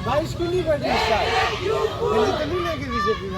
बाईस को नहीं बैठे इस साल दिल्ली तो नहीं लेके बीजेपी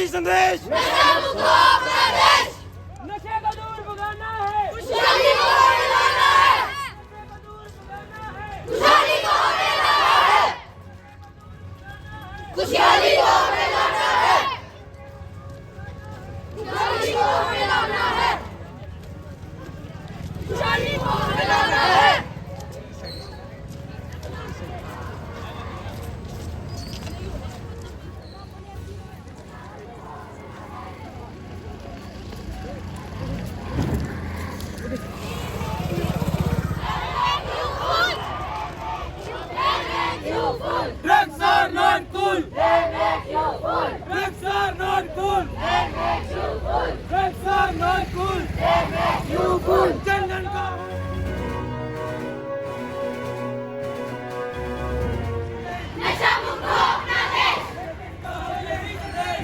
संदेश नशे को दूर भगाना है, खुशहाली को हमें लाना है, खुशहाली को हमें लाना है, खुशहाली को हमें लाना है, खुशहाली को हमें लाना है, खुशहाली को हमें लाना है। Drugs are not cool. Drugs are not cool. Drugs are not cool. चंदन का नशा मुक्त हो अपना देश,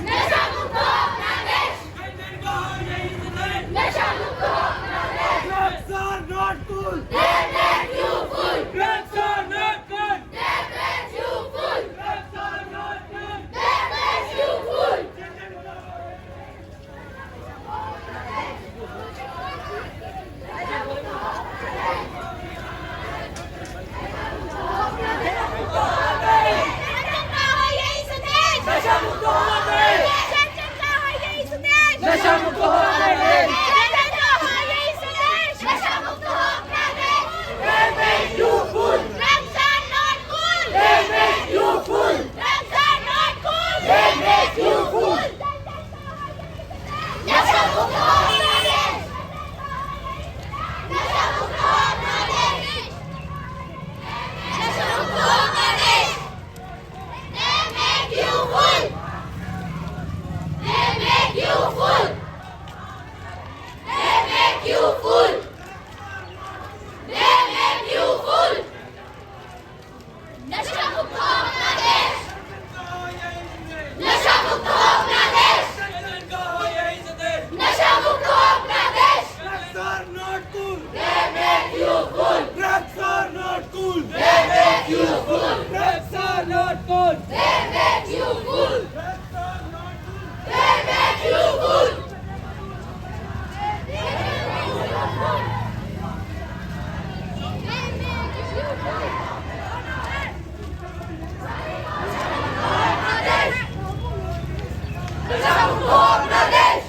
नशा मुक्त हो अपना देश, चंदन का हो यही संदेश। नशा मुक्त हो अपना देश। Drugs are not cool. They make you fool. Drugs are not cool. They make you fool. Drugs are not cool. They make you fool. नशा मुक्त हो यही संदेश। नशा मुक्त हो अपना देश। नशा मुक्त हो अपना देश। They make you fool. Drugs are not cool. They make you fool. Drugs are not cool. They make you fool. नशा मुक्त हो अपना देश। नशा मुक्त हो अपना देश। नशा मुक्त हो अपना देश। They make you fool. They make you fool. They make you fool. They make you fool. नशा मुक्त हो अपना देश। नशा मुक्त हो अपना देश। चंदन का हो यही संदेश। नशा मुक्त हो अपना देश। Drugs are not cool. They make you fool. Drugs are not cool. They make you fool. Drugs are not cool. They make you fool. Drugs are not cool. They make you fool. नशा मुक्त हो अपना देश।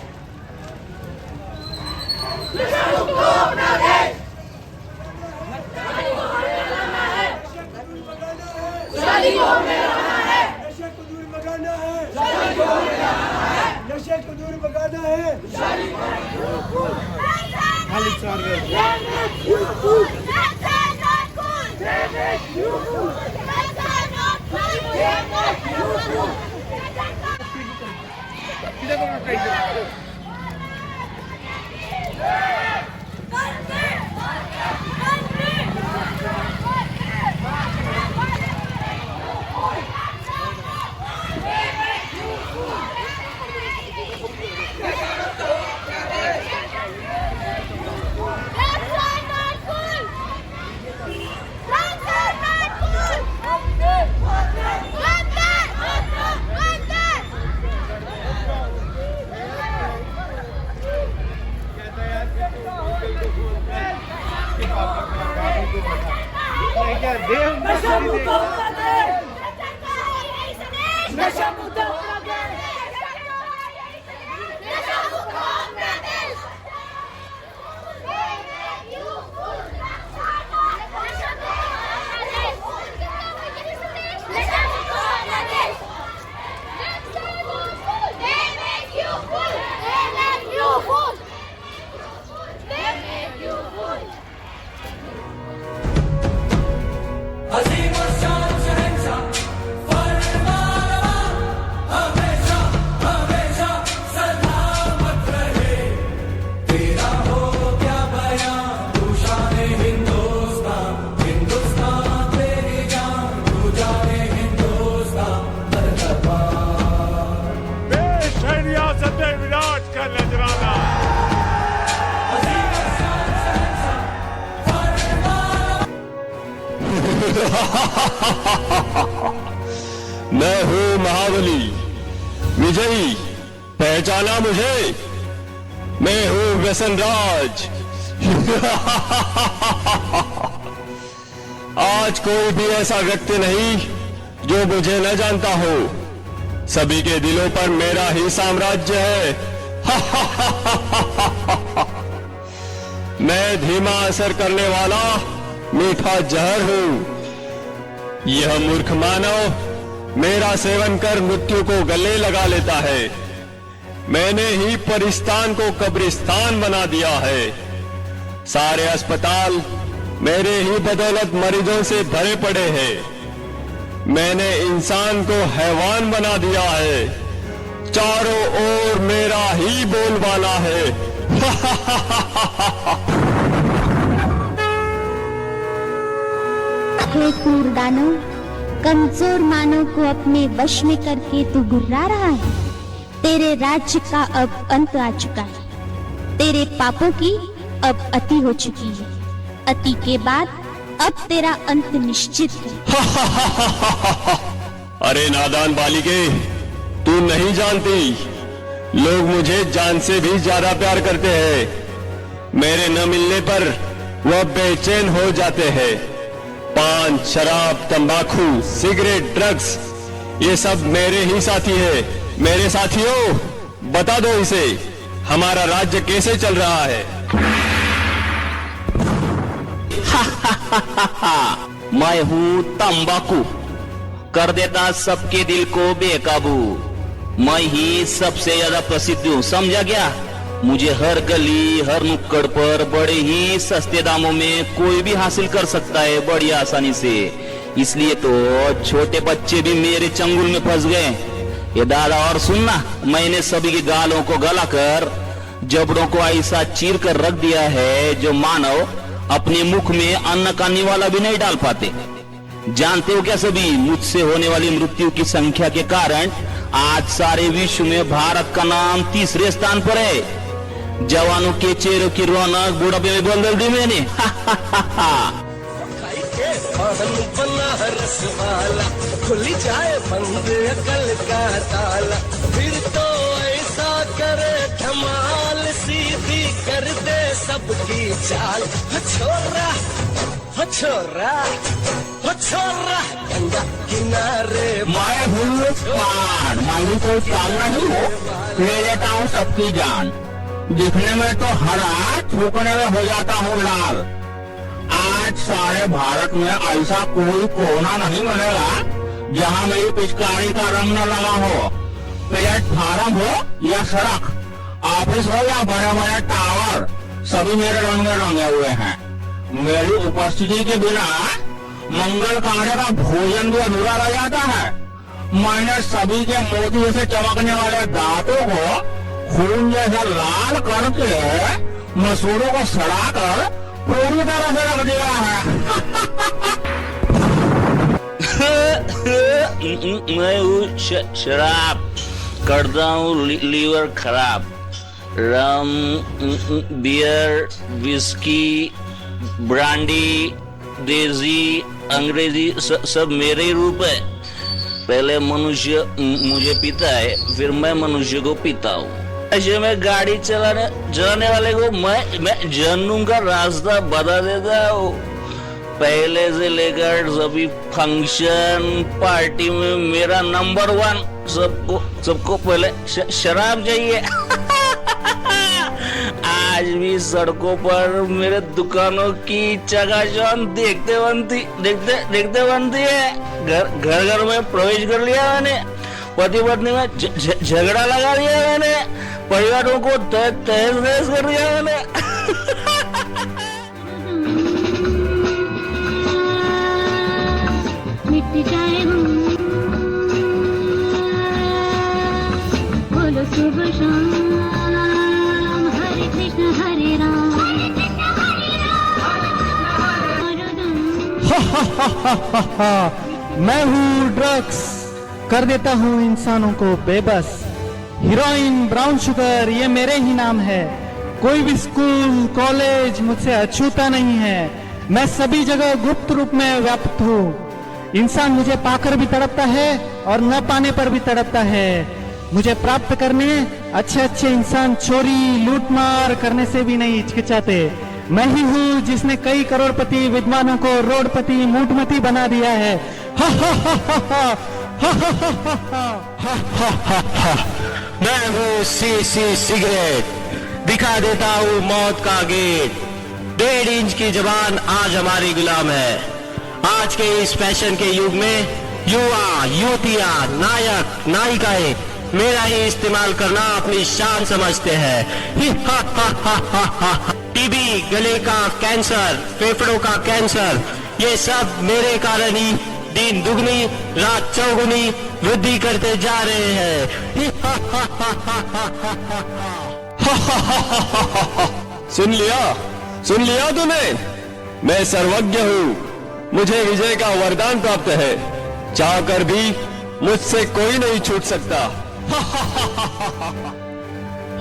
नशा मुक्त हो अपना देश। खुशहाली को हमें लाना है। नशे को दूर भगाना है, खुशहाली को हमें लाना है। नशे को दूर भगाना है। खुशहाली को हमें खाली चार गए। Drugs are not cool. They make you fool. Drugs are not cool. They make you fool. क्या देव नशा मुक्त अपना देश नशा नशा मुक्त अपना देश नशा मुक्त अपना देश अजीम और शान शहंशाह फरमानवा हमेशा हमेशा सलामत रहे तेरा हो क्या बयां तू शान हिंदुस्तान हिंदुस्तान तेरी जान तू जाने हिंदुस्तान पेश है रियासत विराट का नजराना। मैं हूँ महाबली विजयी, पहचाना मुझे? मैं हूँ व्यसनराज। आज कोई भी ऐसा व्यक्ति नहीं जो मुझे न जानता हो। सभी के दिलों पर मेरा ही साम्राज्य है। मैं धीमा असर करने वाला मीठा जहर हूं। यह मूर्ख मानव मेरा सेवन कर मृत्यु को गले लगा लेता है। मैंने ही परिस्तान को कब्रिस्तान बना दिया है। सारे अस्पताल मेरे ही बदौलत मरीजों से भरे पड़े हैं। मैंने इंसान को हैवान बना दिया है। चारों ओर मेरा ही बोलबाला है। हे क्रूर दानव, कमजोर मानव को अपने वश में करके तू गुर्रा रहा है। तेरे राज्य का अब अंत आ चुका है। तेरे पापों की अब अति हो चुकी है। अति के बाद अब तेरा अंत निश्चित है। अरे नादान बालिके, तू नहीं जानती, लोग मुझे जान से भी ज्यादा प्यार करते हैं। मेरे न मिलने पर वह बेचैन हो जाते हैं। पान, शराब, तंबाकू, सिगरेट, ड्रग्स, ये सब मेरे ही साथी है। मेरे साथियों, बता दो इसे, हमारा राज्य कैसे चल रहा है? मैं हूँ तंबाकू, कर देता सबके दिल को बेकाबू। मैं ही सबसे ज्यादा प्रसिद्ध हूँ, समझा क्या? मुझे हर गली हर नुक्कड़ पर बड़े ही सस्ते दामों में कोई भी हासिल कर सकता है, बड़ी आसानी से। इसलिए तो छोटे बच्चे भी मेरे चंगुल में फंस गए। ये दादा, और सुनना, मैंने सभी की गालों को गलाकर जबड़ों को ऐसा चीर कर रख दिया है जो मानव अपने मुख में अन्न का निवाला भी नहीं डाल पाते। जानते हो क्या सभी, मुझसे होने वाली मृत्यु की संख्या के कारण आज सारे विश्व में भारत का नाम तीसरे स्थान पर है। जवानों के चेहरों की रौनक बुढ़ापे में बदल दी मैंने। खुली जाए बंद अकल का ताला, फिर तो ऐसा करे धमाल, सीधी कर दे सबकी चाल। छोरा छोरा छोरा गंगा किनारे मैं हूँ पान, मांगू कोई काम नहीं हो, ले लेता हूँ सबकी जान। दिखने में तो हरा, थूकने में हो जाता हूँ लाल। आज सारे भारत में ऐसा कोई कोना नहीं मिलेगा जहाँ मेरी पिचकारी का रंग न लगा हो। प्लेटफार्म हो या सड़क, ऑफिस हो या बड़े बड़े टावर, सभी मेरे रंग में रंगे हुए हैं। मेरी उपस्थिति के बिना मंगल कार्य का भोजन भी अधूरा रह जाता है। मैंने सभी के मोती से चमकने वाले दांतों को खून जैसा लाल करके मसूरों को सड़ाकर पूरी तरह से रख दिया है। मैं हूँ शराब, करता हूँ लीवर खराब। रम, बियर, विस्की, ब्रांडी, देसी, अंग्रेजी सब मेरे ही रूप है। पहले मनुष्य मुझे पीता है, फिर मैं मनुष्य को पीता हूँ। ऐसे में गाड़ी चलाने वाले को मैं जानूं का रास्ता बता देता हूँ। पहले से लेकर सभी फंक्शन पार्टी में मेरा नंबर 1। सबको पहले शराब चाहिए। आज भी सड़कों पर मेरे दुकानों की चकाचौंध देखते बनती है। घर में प्रवेश कर लिया मैंने, पति पत्नी में झगड़ा लगा दिया मैंने, परिवारों को तहस कर दिया मैंने। मिट जाए बोलो सुबह शाम, हरे कृष्ण हरे राम। मैं हूँ ड्रग्स, कर देता हूँ इंसानों को बेबस। हीरोइन, ब्राउन शुगर, ये मेरे ही नाम है। कोई भी स्कूल कॉलेज मुझसे अछूता नहीं है। मैं सभी जगह गुप्त रूप में व्याप्त हूँ। इंसान मुझे पाकर भी तड़पता है और न पाने पर भी तड़पता है। मुझे प्राप्त करने अच्छे इंसान चोरी लूटमार करने से भी नहीं हिचकिचाते। मैं ही हूँ जिसने कई करोड़पति विद्वानों को रोडपति मूठमती बना दिया है। हा हा हा हा हा हा हा हा हा। मैं हूँ सी सिगरेट, दिखा देता हूँ मौत का गेट। 1.5 इंच की जबान आज हमारी गुलाम है। आज के इस फैशन के युग में युवा युवतियां नायक नायिकाएं मेरा ही इस्तेमाल करना अपनी शान समझते हैं। टीबी, गले का कैंसर, फेफड़ों का कैंसर, ये सब मेरे कारण ही दिन दुगनी रात चौगुनी वृद्धि करते जा रहे हैं। सुन लिया तूने? मैं सर्वज्ञ हूँ, मुझे विजय का वरदान प्राप्त है। चाहकर भी मुझसे कोई नहीं छूट सकता।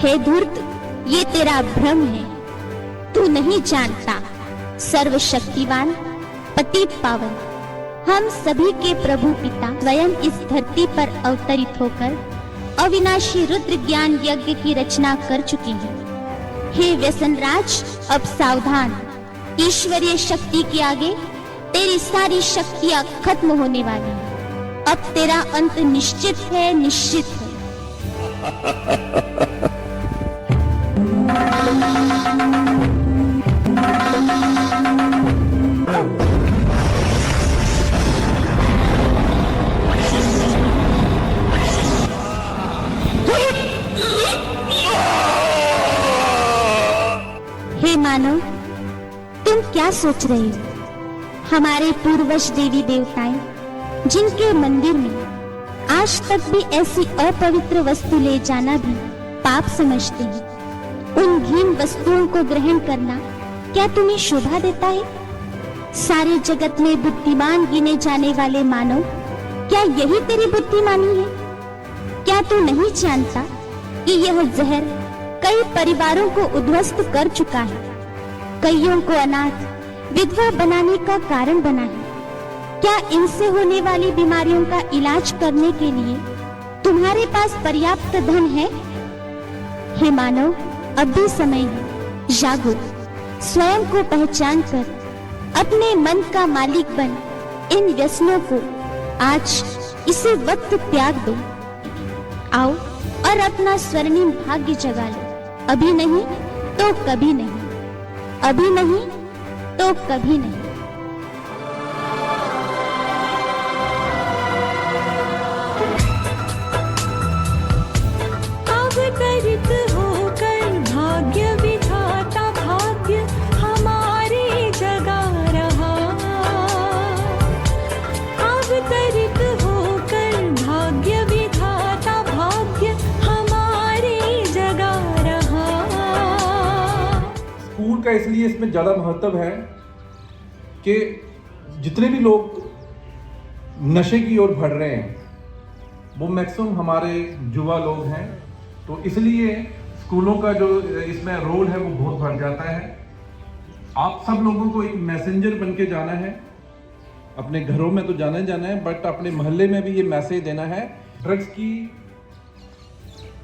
हे धूर्त, ये तेरा भ्रम है। तू नहीं जानता, सर्वशक्तिवान पतित पावन हम सभी के प्रभु पिता स्वयं इस धरती पर अवतरित होकर अविनाशी रुद्र ज्ञान यज्ञ की रचना कर चुके हैं। हे व्यसनराज, अब सावधान। ईश्वरीय शक्ति के आगे तेरी सारी शक्तियां खत्म होने वाली हैं। अब तेरा अंत निश्चित है, निश्चित है। हे मानव, तुम क्या सोच रहे हो? हमारे पूर्वज देवी देवताएं जिनके मंदिर में आज तक भी ऐसी अपवित्र वस्तु ले जाना भी पाप समझते हैं, उन घिन वस्तुओं को ग्रहण करना क्या तुम्हें शोभा देता है? सारे जगत में बुद्धिमान गिने जाने वाले मानव, क्या यही तेरी बुद्धिमानी है? क्या तू नहीं जानता कि यह जहर कई परिवारों को उद्ध्वस्त कर चुका है, कईयों को अनाथ विधवा बनाने का कारण बना है? क्या इनसे होने वाली बीमारियों का इलाज करने के लिए तुम्हारे पास पर्याप्त धन है? हे मानव, अब भी समय है, जागो। स्वयं को पहचान कर अपने मन का मालिक बन इन व्यसनों को आज इसी वक्त त्याग दो। आओ और अपना स्वर्णिम भाग्य जगा लो। अभी नहीं तो कभी नहीं, अभी नहीं तो कभी नहीं। अवतरित होकर भाग्य विधाता भाग्य हमारी जगा रहा। अवतरित होकर भाग्य विधाता भाग्य हमारी जगा रहा। स्कूल का इसलिए इसमें ज़्यादा महत्व है कि जितने भी लोग नशे की ओर बढ़ रहे हैं वो मैक्सिमम हमारे युवा लोग हैं, तो इसलिए स्कूलों का जो इसमें रोल है वो बहुत बढ़ जाता है। आप सब लोगों को एक मैसेंजर बन के जाना है। अपने घरों में तो जाना ही जाना है, बट अपने मोहल्ले में भी ये मैसेज देना है, ड्रग्स की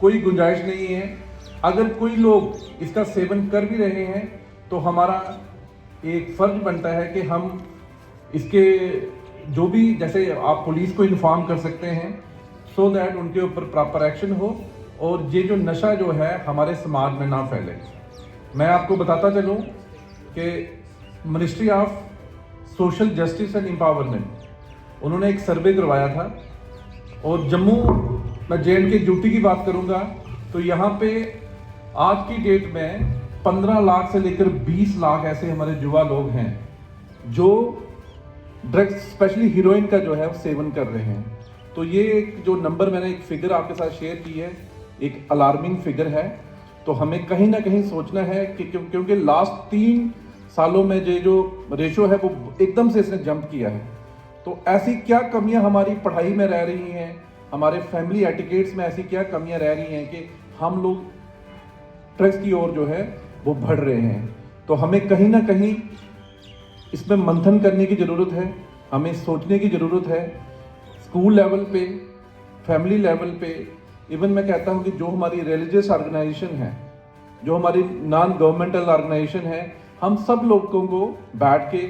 कोई गुंजाइश नहीं है। अगर कोई लोग इसका सेवन कर भी रहे हैं तो हमारा एक फर्ज बनता है कि हम इसके जो भी जैसे आप पुलिस को इन्फॉर्म कर सकते हैं सो दैट उनके ऊपर प्रॉपर एक्शन हो और ये जो नशा जो है हमारे समाज में ना फैले। मैं आपको बताता चलूँ कि ministry of social justice and empowerment उन्होंने एक सर्वे करवाया था और जम्मू मैं J&K ड्यूटी की बात करूंगा तो यहाँ पे आज की डेट में 15 लाख से लेकर 20 लाख ऐसे हमारे युवा लोग हैं जो ड्रग्स स्पेशली हीरोइन का जो है वो सेवन कर रहे हैं। तो ये एक जो नंबर मैंने एक फिगर आपके साथ शेयर की है एक अलार्मिंग फिगर है। तो हमें कहीं ना कहीं सोचना है कि क्योंकि लास्ट 3 सालों में ये जो रेशो है वो एकदम से इसने जंप किया है। तो ऐसी क्या कमियां हमारी पढ़ाई में रह रही हैं, हमारे फैमिली एटिकेट्स में ऐसी क्या कमियां रह रही हैं कि हम लोग ड्रग्स की ओर जो है वो बढ़ रहे हैं। तो हमें कहीं ना कहीं इसमें मंथन करने की ज़रूरत है, हमें सोचने की ज़रूरत है स्कूल लेवल पे, फैमिली लेवल पे। इवन मैं कहता हूँ कि जो हमारी रिलीजियस ऑर्गेनाइजेशन है, जो हमारी नॉन गवर्नमेंटल ऑर्गेनाइजेशन है, हम सब लोगों को बैठ के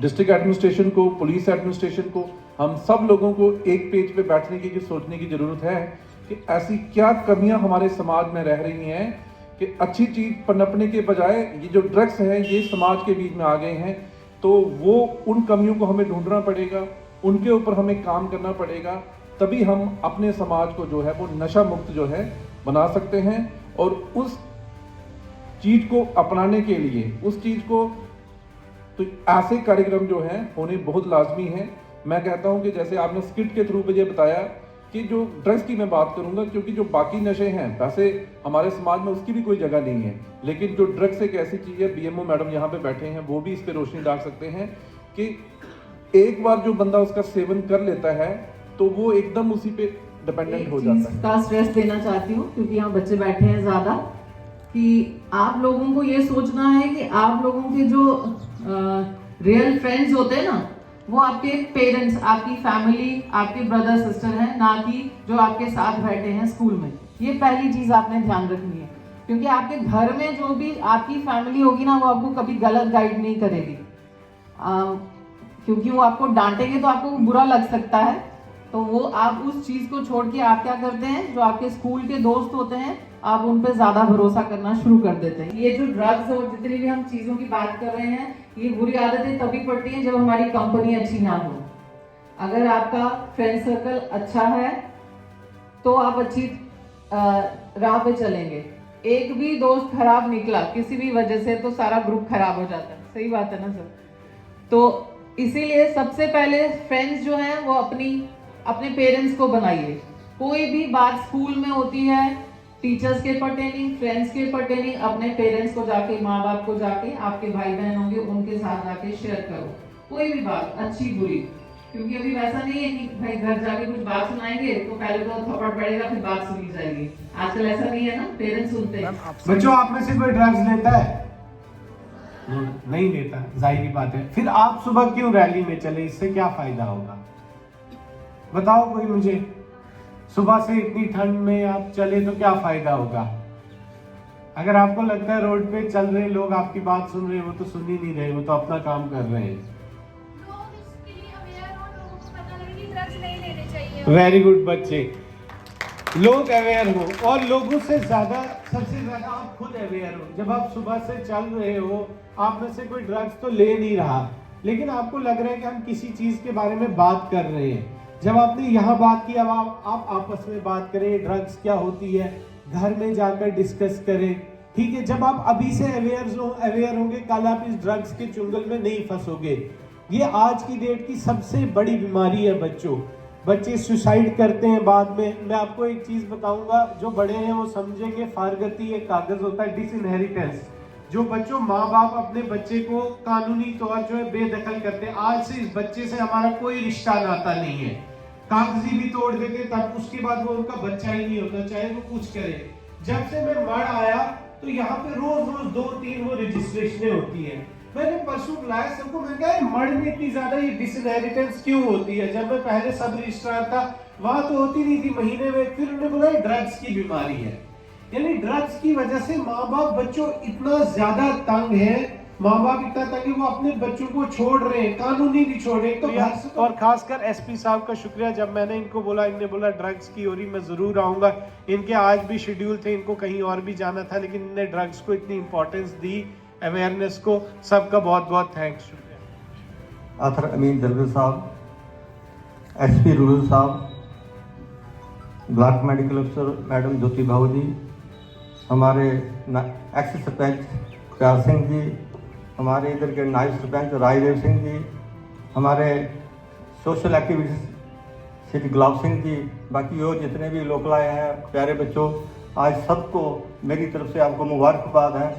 डिस्ट्रिक्ट एडमिनिस्ट्रेशन को, पुलिस एडमिनिस्ट्रेशन को, हम सब लोगों को एक पेज पे बैठने की सोचने की ज़रूरत है कि ऐसी क्या कमियां हमारे समाज में रह रही हैं कि अच्छी चीज़ पनपने के बजाय ये जो ड्रग्स हैं ये समाज के बीच में आ गए हैं। तो वो उन कमियों को हमें ढूंढना पड़ेगा, उनके ऊपर हमें काम करना पड़ेगा, तभी हम अपने समाज को जो है वो नशा मुक्त जो है बना सकते हैं। और उस चीज़ को अपनाने के लिए उस चीज़ को तो ऐसे कार्यक्रम जो हैं होने बहुत लाजमी है। मैं कहता हूं कि जैसे आपने स्किट के थ्रू मुझे बताया कि जो ड्रग्स की मैं बात करूंगा क्योंकि जो बाकी नशे हैं वैसे हमारे समाज में उसकी भी कोई जगह नहीं है, लेकिन जो ड्रग्स एक ऐसी चीज़ है, BMO मैडम यहाँ पे बैठे हैं वो भी इस पर रोशनी डाल सकते हैं कि एक बार जो बंदा उसका सेवन कर लेता है तो वो एकदम उसी पे डिपेंडेंट हो जाता है। का स्ट्रेस देना चाहती हूँ क्योंकि यहाँ बच्चे बैठे हैं ज़्यादा, कि आप लोगों को ये सोचना है कि आप लोगों के जो रियल फ्रेंड्स होते हैं ना वो आपके पेरेंट्स, आपकी फैमिली, आपके ब्रदर सिस्टर हैं, ना कि जो आपके साथ बैठे हैं स्कूल में। ये पहली चीज़ आपने ध्यान रखनी है क्योंकि आपके घर में जो भी आपकी फैमिली होगी ना वो आपको कभी गलत गाइड नहीं करेगी, क्योंकि वो आपको डांटेंगे तो आपको बुरा लग सकता है। तो वो आप उस चीज़ को छोड़ के आप क्या करते हैं, जो आपके स्कूल के दोस्त होते हैं आप उन पे ज़्यादा भरोसा करना शुरू कर देते हैं। ये जो ड्रग्स और जितनी भी हम चीज़ों की बात कर रहे हैं ये बुरी आदतें तभी पड़ती हैं जब हमारी कंपनी अच्छी ना हो। अगर आपका फ्रेंड सर्कल अच्छा है तो आप अच्छी राह पे चलेंगे। एक भी दोस्त खराब निकला किसी भी वजह से तो सारा ग्रुप खराब हो जाता है। सही बात है ना सर? तो इसीलिए सबसे पहले फ्रेंड्स जो हैं वो अपने पेरेंट्स को बनाइए। कोई भी बात स्कूल में होती है, टीचर्स के पर्टेनिंग, फ्रेंड्स के पर्टेनिंग, अपने पेरेंट्स को जाके, माँ बाप को जाके, आपके भाई बहन होंगे उनके साथ जाके शेयर करो कोई भी बात, अच्छी बुरी। क्योंकि अभी वैसा नहीं है कि भाई घर जाके कुछ बात सुनाएंगे तो पहले तो थप्पड़ पड़ेगा फिर बात सुनी जाएगी। आजकल ऐसा नहीं है ना, पेरेंट्स सुनते हैं। बच्चों आप में से कोई ड्रग्स लेता है? नहीं लेता, जाहिर सी बात है। फिर आप सुबह क्यों रैली में चले, इससे क्या फायदा होगा बताओ कोई मुझे। सुबह से इतनी ठंड में आप चले तो क्या फायदा होगा? अगर आपको लगता है रोड पे चल रहे लोग आपकी बात सुन रहे हैं, वो तो सुन ही नहीं रहे, वो तो अपना काम कर रहे हैं। वेरी गुड बच्चे, लोग अवेयर हो और लोगों से ज्यादा, सबसे ज्यादा आप खुद अवेयर हो। जब आप सुबह से चल रहे हो, आप में से कोई ड्रग्स तो ले नहीं रहा, लेकिन आपको लग रहा है कि हम किसी चीज के बारे में बात कर रहे हैं। जब आपने यहाँ बात की, अब आप आपस में बात करें, ड्रग्स क्या होती है, घर में जाकर डिस्कस करें, ठीक है। जब आप अभी से अवेयर होंगे, कल आप इस ड्रग्स के चुंगल में नहीं फंसोगे। ये आज की डेट की सबसे बड़ी बीमारी है बच्चों। बच्चे सुसाइड करते हैं बाद में। मैं आपको एक चीज बताऊंगा, जो बड़े हैं वो समझेंगे, फारगती एक कागज होता है, डिसइनहेरिटेंस। जो बच्चों माँ बाप अपने बच्चे को कानूनी तौर जो है बेदखल करते हैं, आज से इस बच्चे से हमारा कोई रिश्ता नाता नहीं है, कागजी भी तोड़ देते, तब उसके बाद वो उनका बच्चा ही नहीं होता, चाहे वो कुछ करे। जब से मैं मड़ आया तो यहाँ पे रोज 2-3 वो रजिस्ट्रेशन होती है। मैंने परसों बुलाया सबको, मैंने कहा मड़ में इतनी ज्यादा ये डिसइनहेरिटेंस क्यों होती है? जब मैं पहले सब रजिस्ट्रार था वहां तो होती नहीं थी, महीने में। फिर उन्होंने बोला ड्रग्स की बीमारी है, यानी ड्रग्स की वजह से माँ बाप बच्चों इतना ज्यादा तंग है, माँ बाप इतना था कि वो अपने बच्चों को छोड़ रहे हैं, कानूनी नहीं छोड़ रहे, तो घर से और खासकर एसपी साहब का शुक्रिया, जब मैंने इनको बोला, इनने बोला ड्रग्स की हो रही, मैं जरूर आऊंगा। इनके आज भी शेड्यूल थे, इनको कहीं और भी जाना था, लेकिन इन्होंने ड्रग्स को इतनी इंपॉर्टेंस दी, अवेयरनेस को। सबका बहुत बहुत थैंक्स, शुक्रिया। आथर अमीन दलवी साहब, एसपी रूरल साहब, ब्लॉक मेडिकल अफसर मैडम ज्योति भाऊ जी, हमारे एक्स सरपंच प्यार सिंह जी, हमारे इधर के नायब सरपंच राजदेव सिंह जी, हमारे सोशल एक्टिविस्ट श्री गुलाब सिंह जी, बाकी और जितने भी लोग आए हैं, प्यारे बच्चों, आज सबको मेरी तरफ से आपको मुबारकबाद है।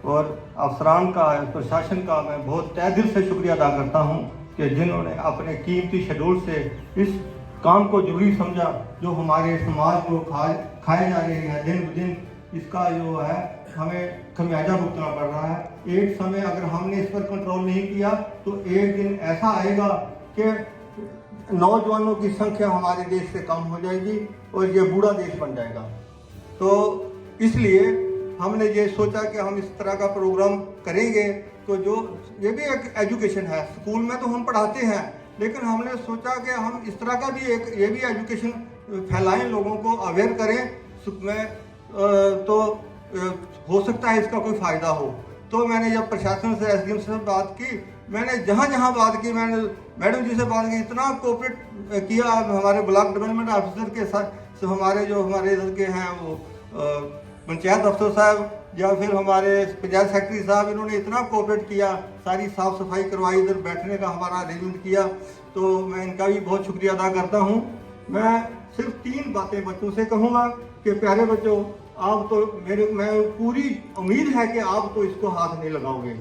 और अफसरान का, प्रशासन का मैं बहुत तहे दिल से शुक्रिया अदा करता हूं कि जिन्होंने अपने कीमती शेड्यूल से इस काम को जरूरी समझा, जो हमारे समाज को खाए जा रहे हैं दिन ब दिन, इसका जो है हमें खमियाजा भुगतना पड़ रहा है। एक समय अगर हमने इस पर कंट्रोल नहीं किया तो एक दिन ऐसा आएगा कि नौजवानों की संख्या हमारे देश से कम हो जाएगी और ये बूढ़ा देश बन जाएगा। तो इसलिए हमने ये सोचा कि हम इस तरह का प्रोग्राम करेंगे। तो जो ये भी एक एजुकेशन है, स्कूल में तो हम पढ़ाते हैं, लेकिन हमने सोचा कि हम इस तरह का भी एक ये भी एजुकेशन फैलाएं, लोगों को अवेयर करें, तो हो सकता है इसका कोई फ़ायदा हो। तो मैंने जब प्रशासन से, एसडीएम से बात की, मैंने जहाँ जहाँ बात की, मैंने मैडम जी से बात की, इतना कोऑपरेट किया हमारे ब्लॉक डेवलपमेंट ऑफिसर के साथ, हमारे इधर के हैं वो पंचायत अफसर साहब या फिर हमारे पंचायत सेक्रेटरी साहब, इन्होंने इतना कोऑपरेट किया, सारी साफ़ सफाई करवाई, इधर बैठने का हमारा अरेंजमेंट किया। तो मैं इनका भी बहुत शुक्रिया अदा करता हूँ। मैं सिर्फ 3 बातें बच्चों से कहूँगा कि प्यारे बच्चों, आप तो मैं पूरी उम्मीद है कि आप तो इसको हाथ नहीं लगाओगे,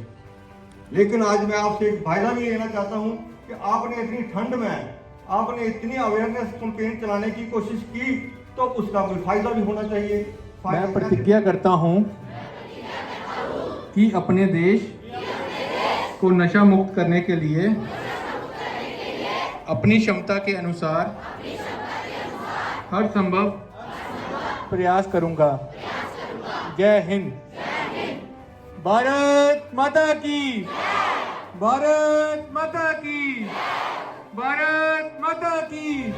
लेकिन आज मैं आपसे एक फायदा भी लेना चाहता हूं कि आपने इतनी ठंड में आपने इतनी अवेयरनेस कैंपेन चलाने की कोशिश की, तो उसका कोई फायदा भी होना चाहिए। मैं प्रतिज्ञा करता हूं कि अपने देश को नशा मुक्त करने के लिए अपनी क्षमता के अनुसार हर संभव प्रयास करूंगा। जय हिंद। भारत माता की, भारत माता की, भारत माता की।